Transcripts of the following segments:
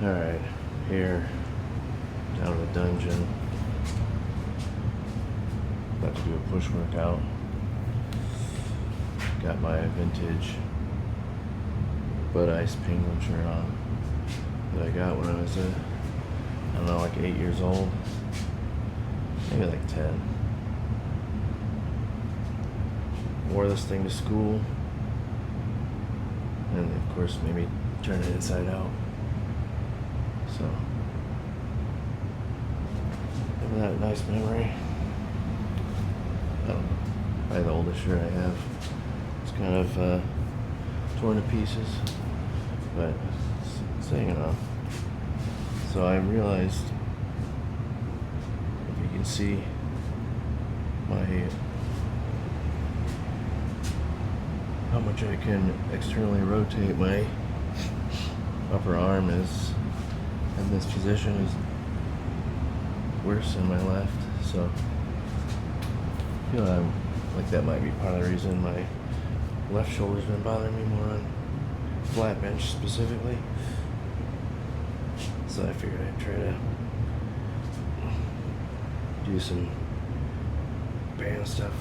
Alright, here, down in the dungeon. About to do a push workout. Got my vintage Bud Ice Penguin shirt on that I got when I was, I don't know, like 8 years old. Maybe like 10. Wore this thing to school. And of course, maybe turn it inside out. So, isn't that a nice memory? I don't know. Probably the oldest shirt I have. It's kind of torn to pieces, but it's hanging on. So I realized, if you can see how much I can externally rotate my upper arm is, in this position, is worse than my left. So I feel like that might be part of the reason my left shoulder's been bothering me more on flat bench specifically. So I figured I'd try to do some band stuff,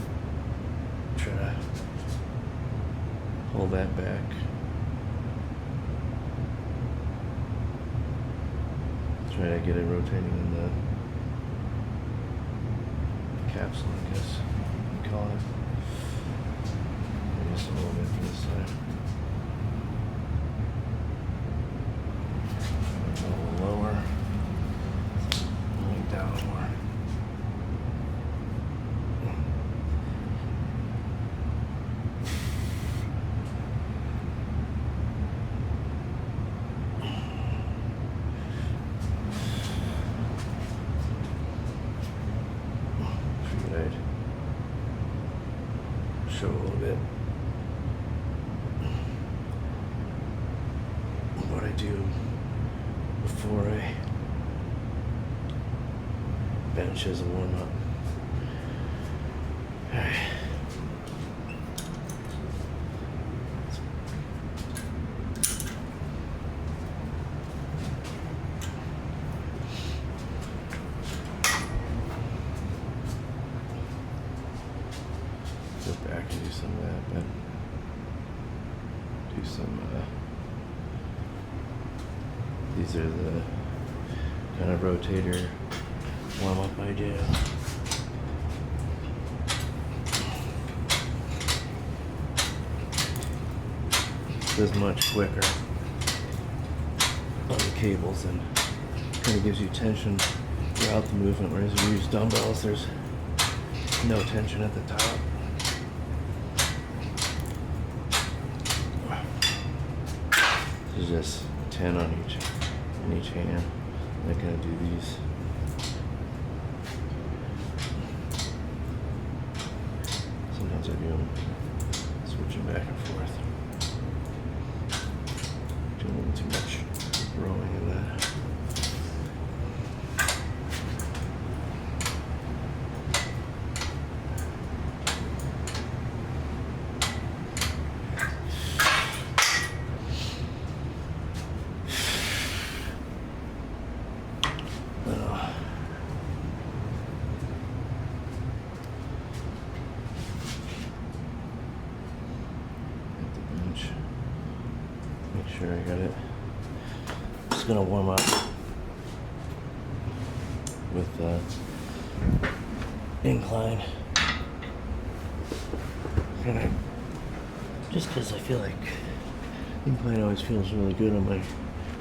try to hold that back. Try to get it rotating in the capsule, I guess you call it. Maybe just a little bit for this side. A little lower. Going down more. Show a little bit what I do before I bench as a warm-up. Alright. Go back and do some of that, but do some, these are the kind of rotator warm-up I do. This is much quicker on the cables and kind of gives you tension throughout the movement, whereas if you use dumbbells, there's no tension at the top. This is just 10 on each hand. I'm gonna do these. Sometimes I do them switching back and forth. Doing a little too much rowing in that. Make sure I got it. Just gonna warm up with incline. And just because I feel like incline always feels really good on my. I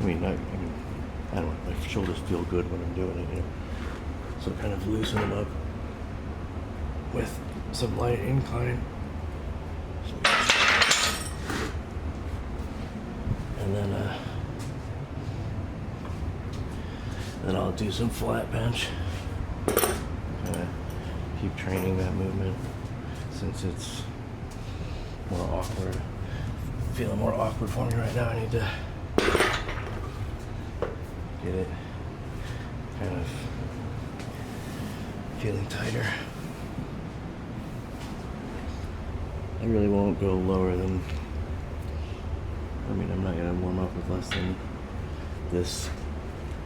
don't know. My shoulders feel good when I'm doing it. So kind of loosen them up with some light incline. And then I'll do some flat bench. Kind of keep training that movement since it's more awkward. Feeling more awkward for me right now. I need to get it kind of feeling tighter. I really won't go lower than, I'm not going to warm up with less than this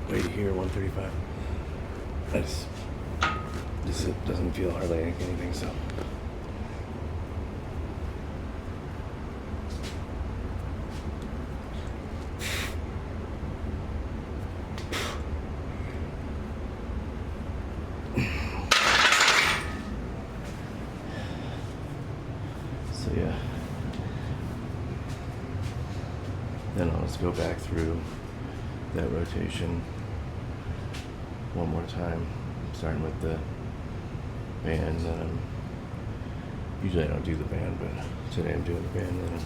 weight here, 135. This doesn't feel hardly like anything, so. So yeah. Then I'll just go back through that rotation one more time, starting with the bands. And usually I don't do the band, but today I'm doing the band. Then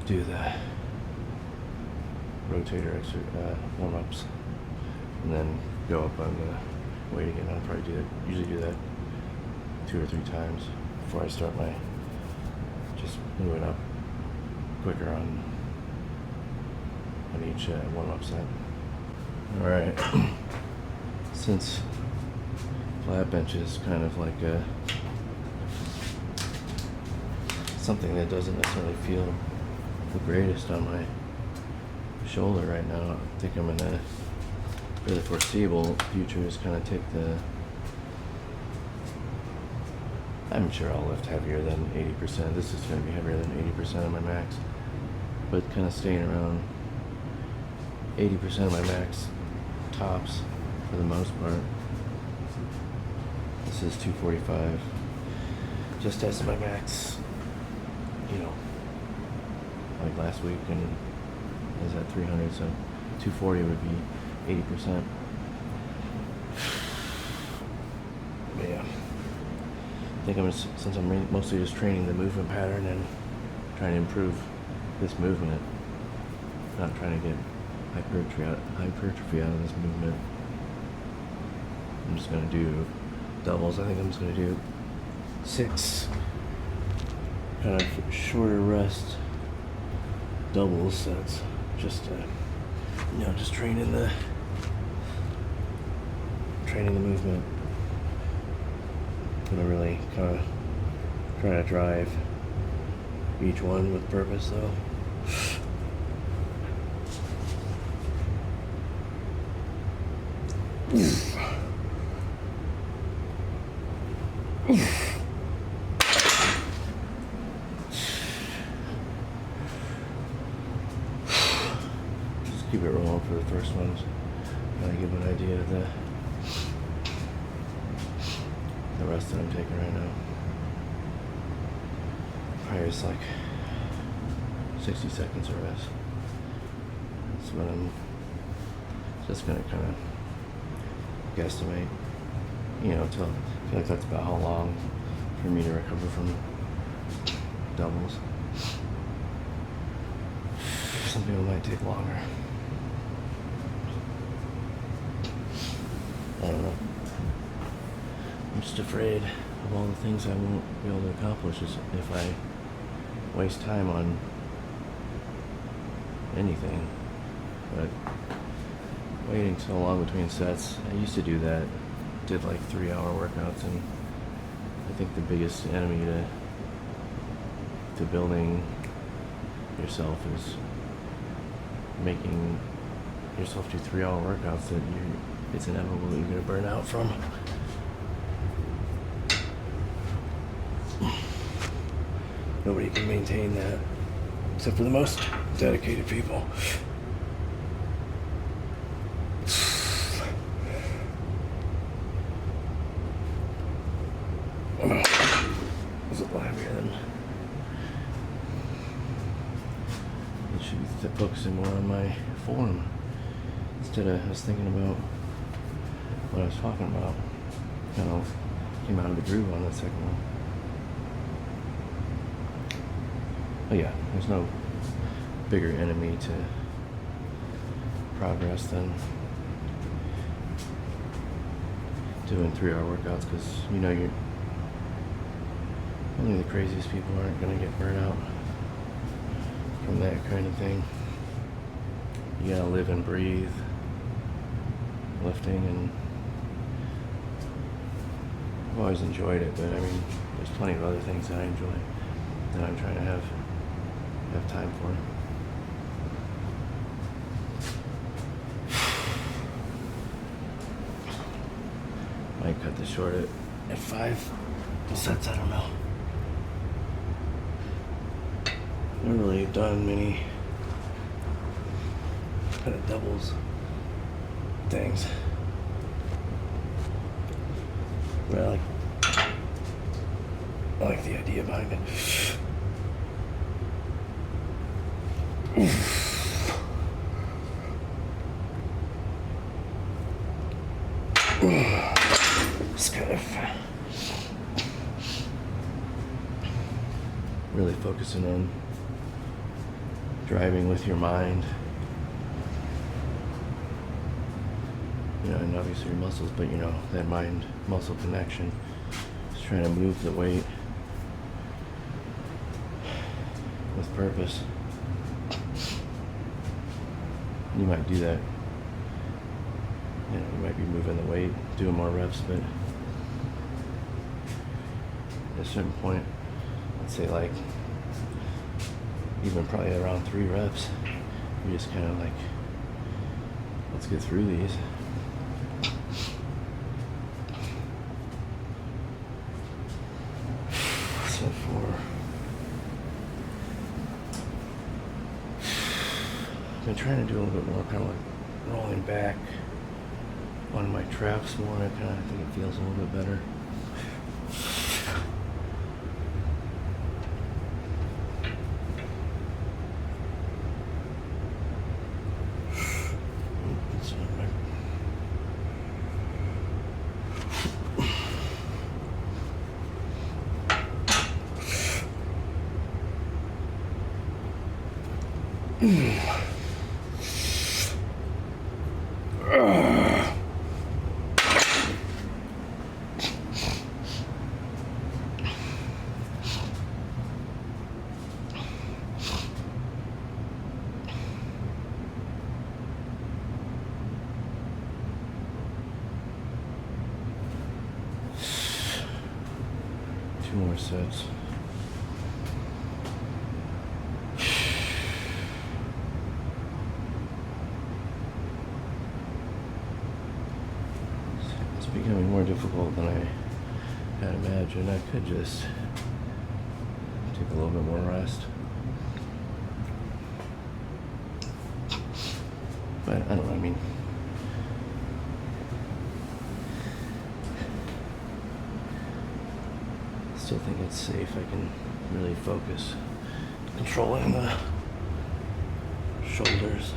do the rotator warm-ups, and then go up on the weight again. I'll probably usually do that 2 or 3 times before I start my just moving up quicker on each warm-up set. All right. Since flat bench is kind of like something that doesn't necessarily feel the greatest on my shoulder right now, I think I'm gonna, for the foreseeable future, is kind of take I'm sure I'll lift heavier than 80%. This is going to be heavier than 80% of my max, but kind of staying around 80% of my max tops for the most part. This is 245. Just tested my max, like last week, and I was at 300, so 240 would be 80%. But yeah. I think since I'm mostly just training the movement pattern and trying to improve this movement, not trying to get hypertrophy out of this movement, I'm just going to do doubles. I think I'm just going to do 6 kind of shorter rest doubles sets, just just training the movement. I'm gonna really kind of try to drive each one with purpose, though. Just keep it rolling for the first ones. Kind of give an idea of the rest that I'm taking right now. Probably just like 60 seconds of rest. That's what I'm just gonna kind of guesstimate, till I feel like that's about how long for me to recover from doubles. Some people might take longer. I don't know. I'm just afraid of all the things I won't be able to accomplish if I waste time on anything. But waiting so long between sets, I used to do that. Did like 3-hour workouts, and I think the biggest enemy to building yourself is making yourself do 3-hour workouts that it's inevitable that you're going to burn out from. Nobody can maintain that, except for the most dedicated people. Was a lot heavier than it should be focusing more on my form instead of I was thinking about what I was talking about. Came out of the groove on the second one. But yeah, there's no bigger enemy to progress than doing 3-hour workouts, because you're only the craziest people aren't going to get burnt out from that kind of thing. You gotta live and breathe lifting, and I've always enjoyed it, but there's plenty of other things that I enjoy that I'm trying to have time for. cut this short at 5 sets. I don't know. Never really done many kind of doubles things. But I like the idea behind it. Just kind of really focusing on driving with your mind, and obviously your muscles, but that mind muscle connection. Just trying to move the weight with purpose. You might do that. You might be moving the weight, doing more reps, but at a certain point, let's say even probably around 3 reps, you just kind of let's get through these. So I've been trying to do a little bit more kind of rolling back on my traps more. I think it feels a little bit better. Two more sets. It's becoming more difficult than I had imagined. I could just take a little bit more rest. But I don't know, I still think it's safe. I can really focus controlling the shoulders.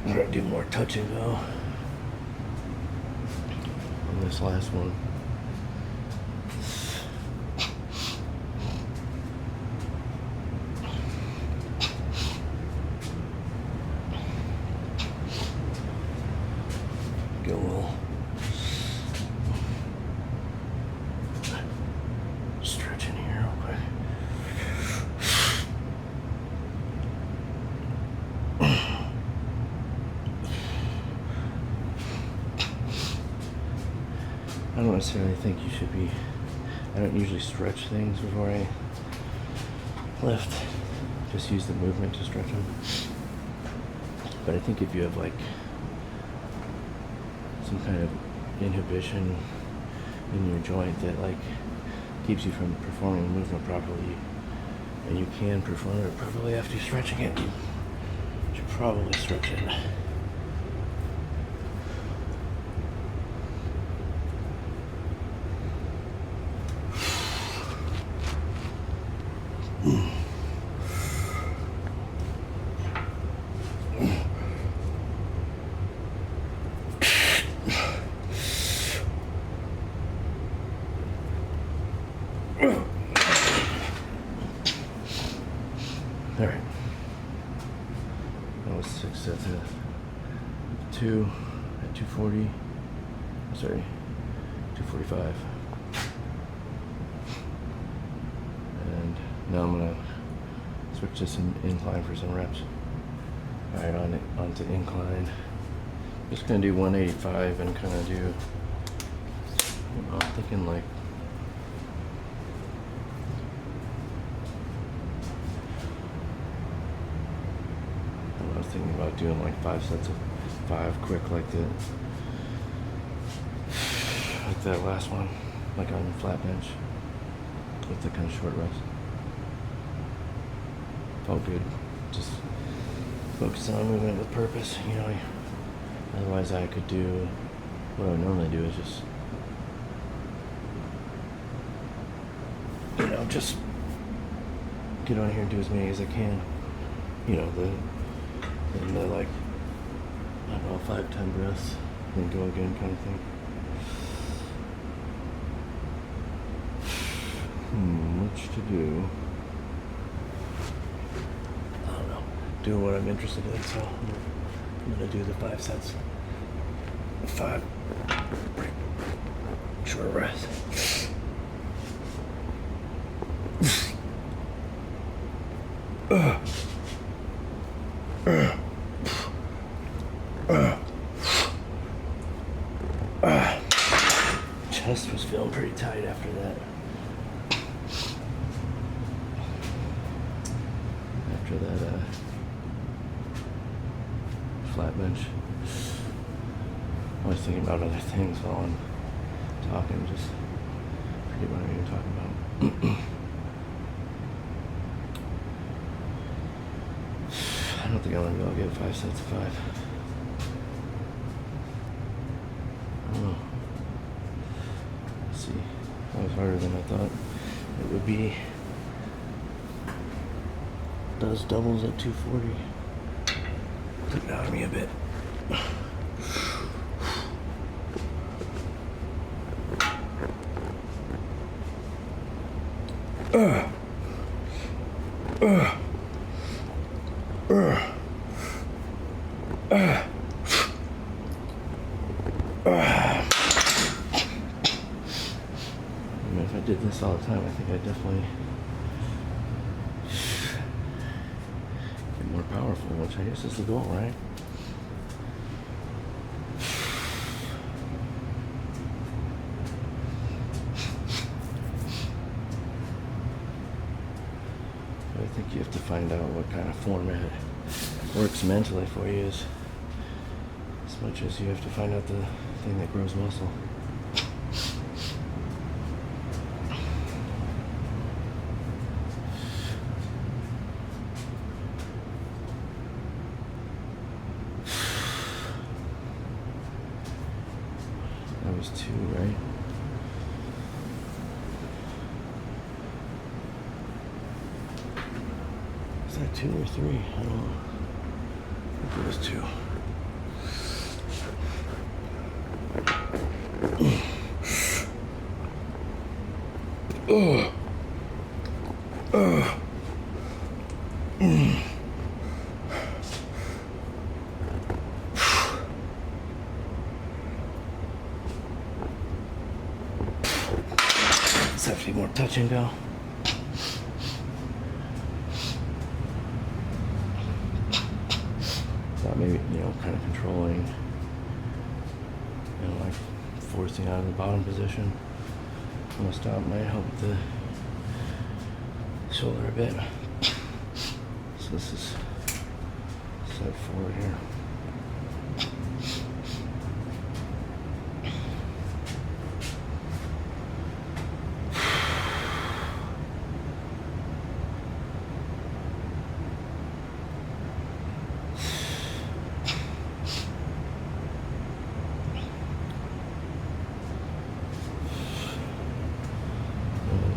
I'm gonna do more touch and go on this last one. Go well. Stretch in here real quick. I don't necessarily think you should be, I don't usually stretch things before I lift. Just use the movement to stretch them. But I think if you have some kind of inhibition in your joint that keeps you from performing the movement properly, and you can perform it properly after stretching it, you should probably stretch it. All right. That was 6 sets of 2 at 240. Sorry, 245. And now I'm gonna switch switch to some incline for some reps. Alright, on to incline. Just gonna do 185 and kind of do, I'm thinking like, I was thinking about doing like 5 sets of 5 quick like that last one, like on the flat bench with the kind of short rest. Felt good. Just focusing on movement with purpose, you know. Otherwise I could do what I would normally do is just, you know, just get on here and do as many as I can. You know, the like, I don't know, 5-10 breaths, then go again kind of thing. Much to do. I don't know. Doing what I'm interested in, so I'm gonna do the 5 sets. 5 break, short rest. Chest was feeling pretty tight after that. Flat bench. I was thinking about other things while I'm talking, just forget what I'm even talking about. I don't think I'm gonna be able to get 5 sets of 5. I don't know. Let's see. That was harder than I thought it would be. Does doubles at 240. Took it out of me a bit. If I did this all the time, I think I'd definitely get more powerful, which I guess is the goal, right? I think you have to find out what kind of format works mentally for you as much as you have to find out the thing that grows muscle. That was 2, right? Is that 2 or 3? I don't know. I think it was 2. Let's have to be more touch and go. Thought maybe, you know, kind of controlling, you know, like forcing out of the bottom position on the stop might help the shoulder a bit. So this is set 4 here.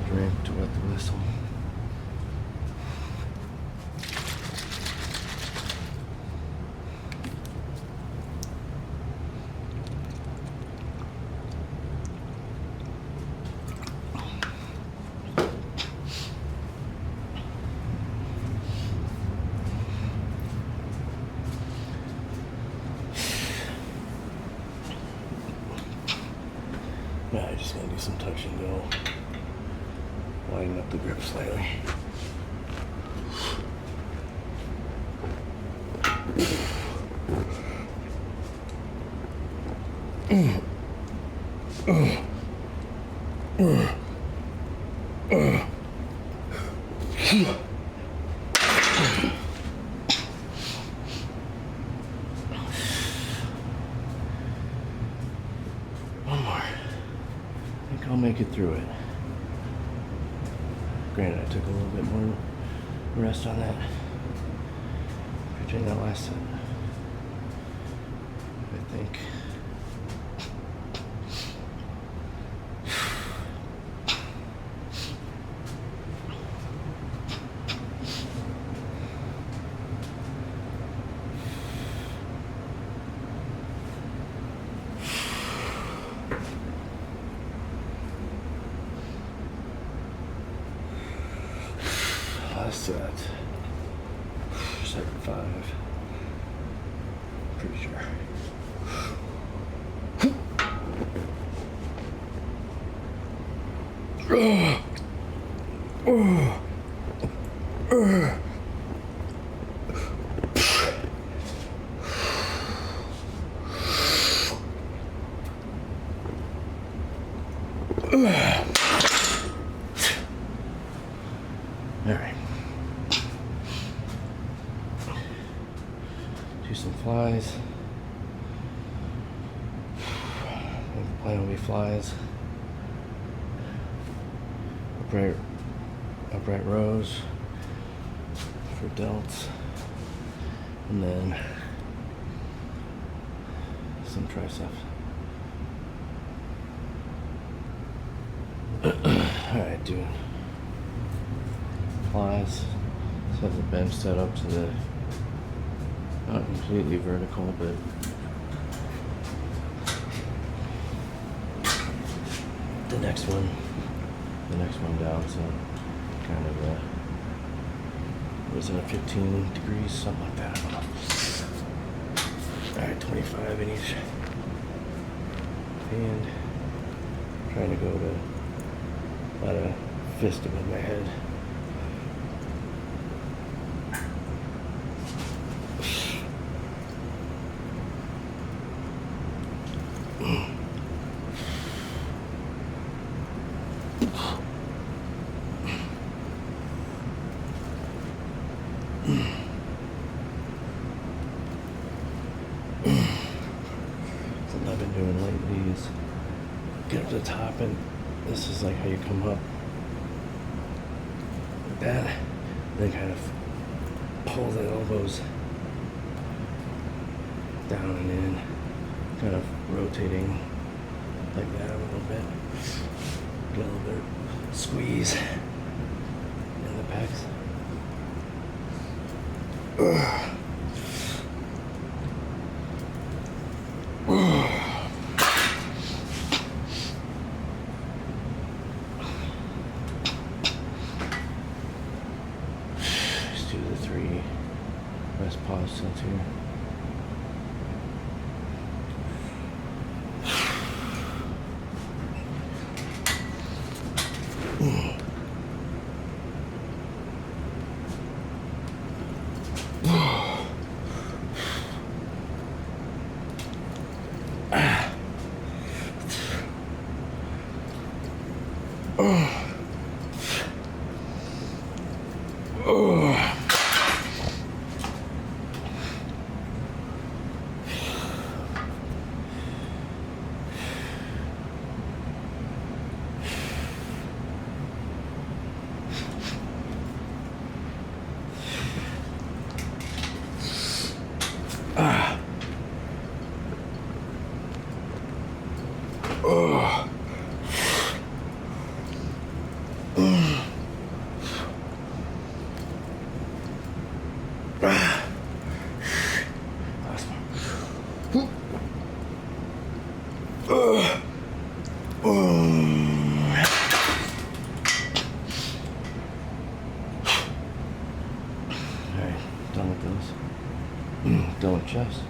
Drink to wet the whistle. Yeah, I just gotta do some touch and go. Widen up the grip slightly. One more. I think I'll make it through it. Granted, I took a little bit more rest on that. During that last set. I think. Last set. Set 5. Pretty sure. All right. Do some flies. I think the plan will be flies. Upright rows for delts, and then some triceps. All right, doing flies. Just have the bench set up to the not completely vertical, but the next one down, so kind of was it a 15 degrees, something like that, I don't know. Alright, 25 in each hand. Trying to go to about a fist above my head. Something I've been doing lately is get up to the top, and this is like how you come up like that, then kind of pull the elbows down and in, kind of rotating like that a little bit, get a little bit of squeeze in the pecs. Just do the 3 rest pause sets here. Alright, done with those. Done with chest.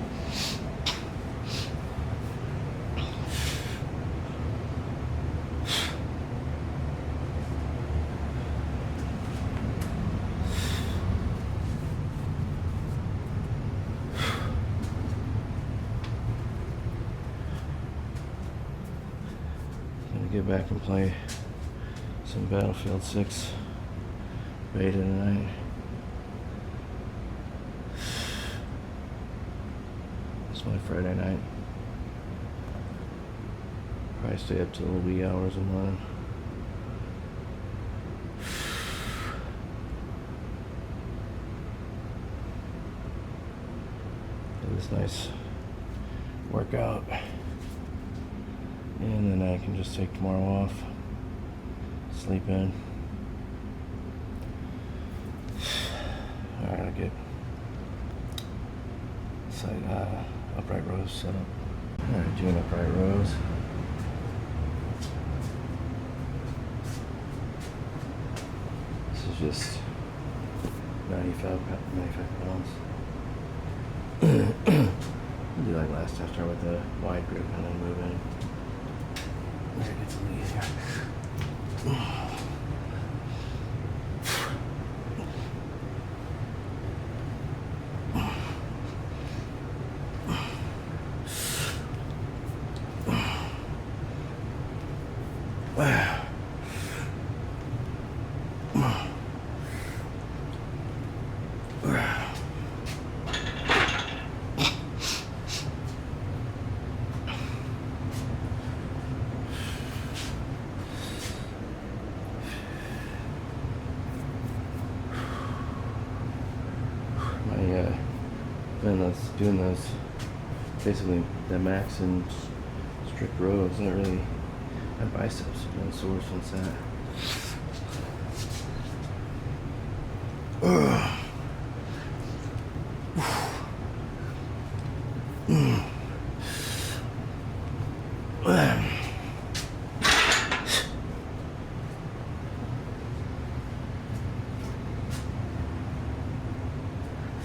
to get back and play some Battlefield 6 beta tonight. It's my Friday night. Probably stay up till the wee hours of mine. This nice workout, and then I can just take tomorrow off, sleep in. Alright, I'll get upright rows set up. Alright, doing upright rows. This is just 95 pounds. Do like last time, start with a wide grip and then move in. There it gets a little easier. Doing those, basically the max and strict rows, not really, my biceps have been sore since that. I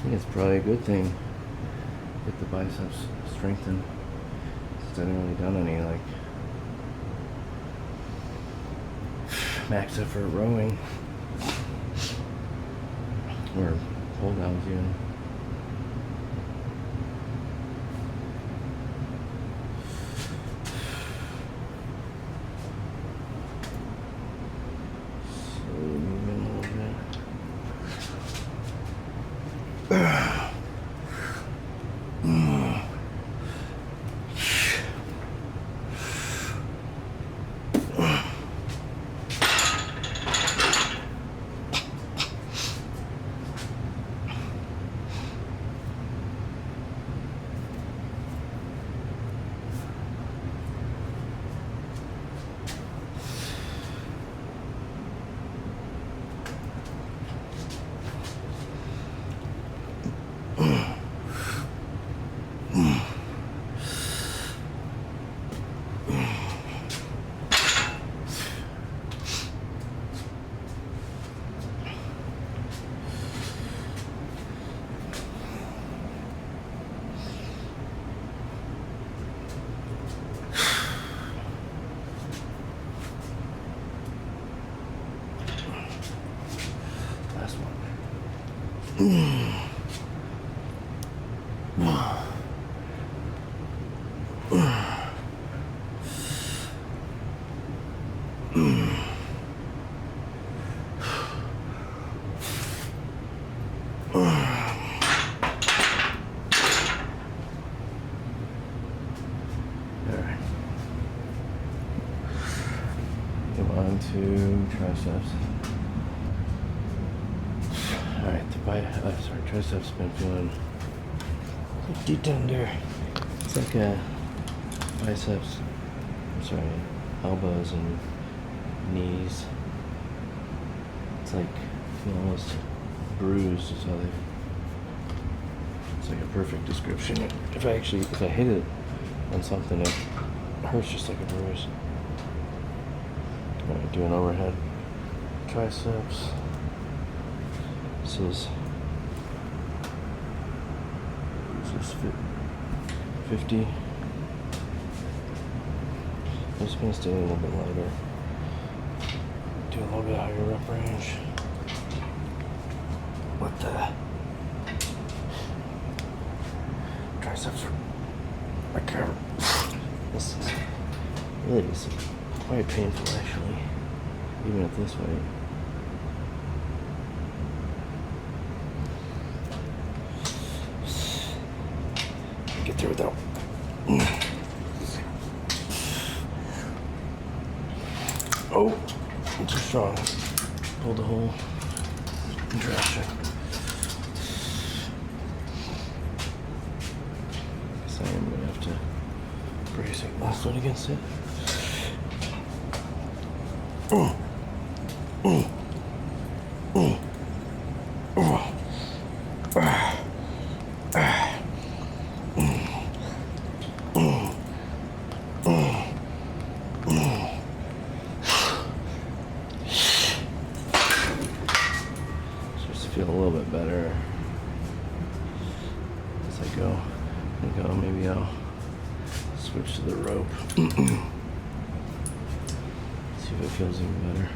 think it's probably a good thing. Get the biceps strengthened, since I haven't really done any like max effort rowing or pull downs even. Slowly moving a little bit. On to triceps. Alright, the triceps been feeling pretty tender. It's like biceps, elbows and knees. It's like almost bruised is how it's like a perfect description. If I hit it on something, it hurts just like a bruise. Alright, do an overhead triceps. This is 50. I'm just going to stay a little bit lighter. Do a little bit higher rep range. With the triceps recover. This is really just quite painful actually, even at this weight. Get through it though. Oh, I'm too strong. Pulled the whole contraction. Guess I am gonna have to brace it, last foot against it. Feel a little bit better as I go. Maybe I'll switch to the rope. See if it feels even better.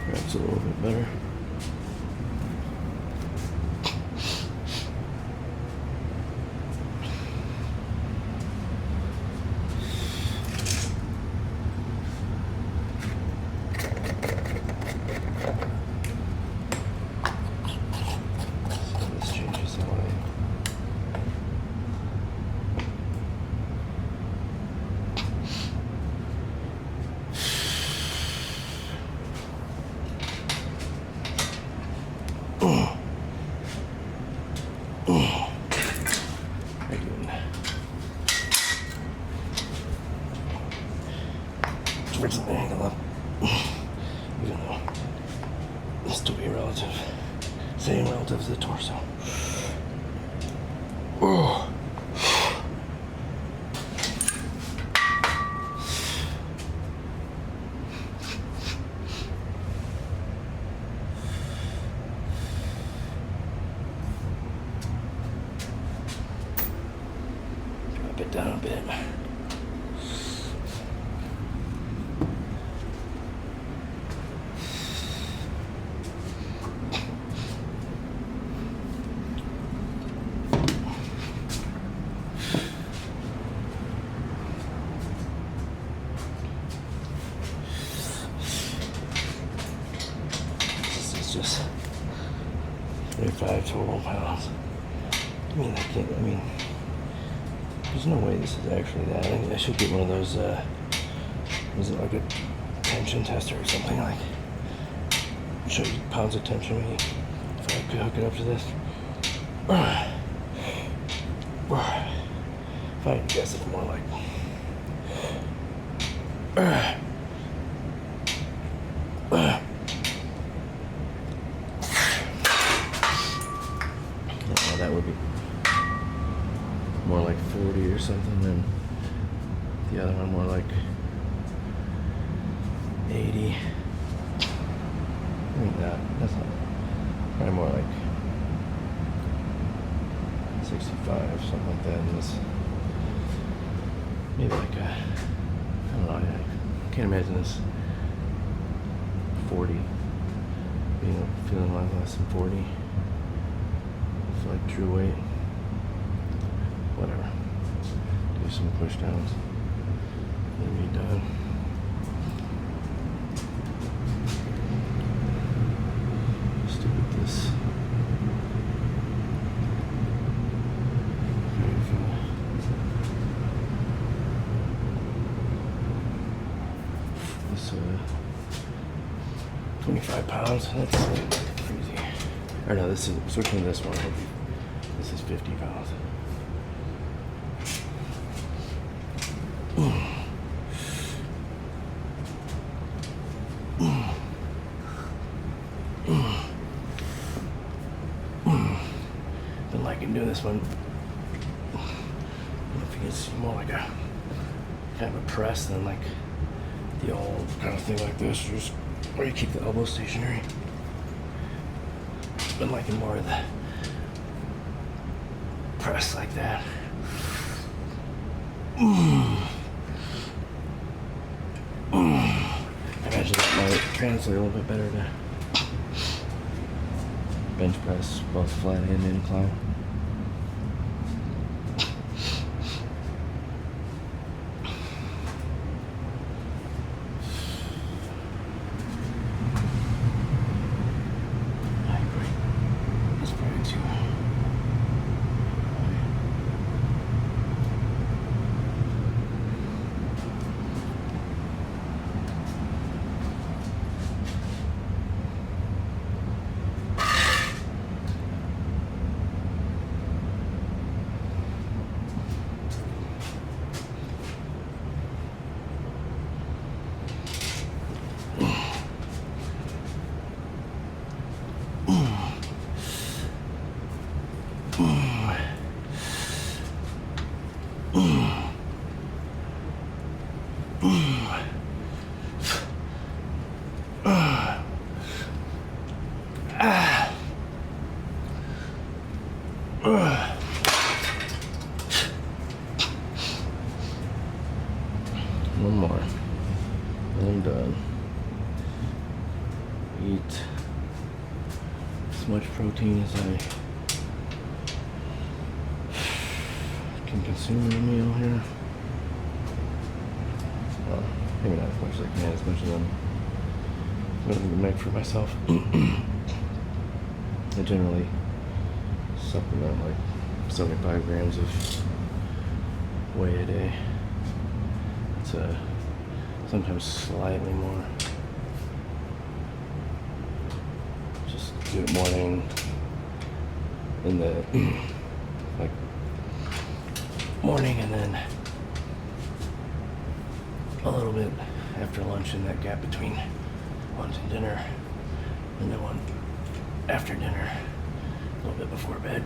Perhaps a little bit better. So this changes how I switch the angle up, even though this to be same relative to the torso. Oh. Drop it down a bit. Just 35 total pounds. There's no way this is actually that. I should get one of those, is it like a tension tester or something, like show you pounds of tension when if I could hook it up to this. If I had to guess, it's more like that would be more like 40 or something, and the other one more like 80. I mean, that's not, probably more like 65, something like that. And this, maybe like I don't know, I can't imagine this 40 feeling like less than 40. Like true weight, whatever. Do some push downs, then be done. Stick with this. This 25 pounds. That's crazy. Or no, this is switching to this one. This is 50 pounds. Been liking doing this one. I don't know if you can see more like a kind of a press than like the old kind of thing like this, just where you keep the elbow stationary. Been liking more of the press like that. I imagine that might translate a little bit better to bench press, both flat and incline. One more, and I'm done. Eat as much protein as I can consume in a meal here. Well, maybe not as much as I can, as much as I'm willing to make for myself. I generally supplement like 75 grams of whey a day. It's sometimes slightly more. Just do it morning in the like morning, and then a little bit after lunch in that gap between lunch and dinner, and then one after dinner, a little bit before bed.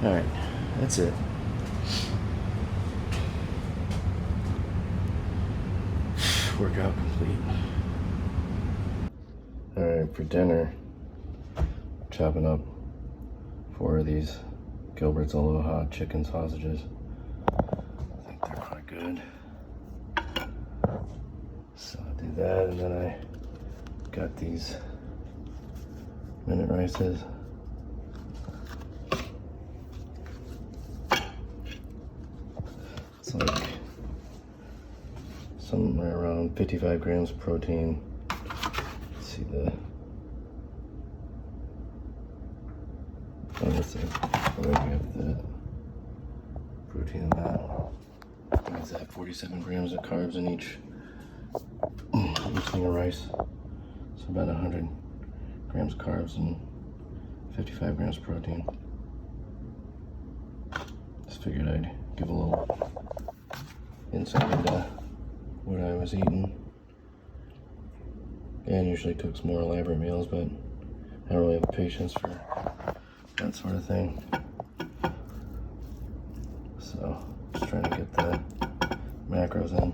All right, that's it. Workout complete. All right, for dinner, chopping up 4 of these Gilbert's Aloha chicken sausages. I think they're quite good. So I'll do that, and then I got these minute rices. It's like somewhere around 55 grams of protein. Let's see the, oh, let's see, oh, we have the protein in that. What's that, 47 grams of carbs in each thing of rice. So about 100 grams of carbs and 55 grams of protein. Just figured I'd give a little insight into what I was eating. And usually cooks more elaborate meals, but I don't really have the patience for that sort of thing. So just trying to get the macros in.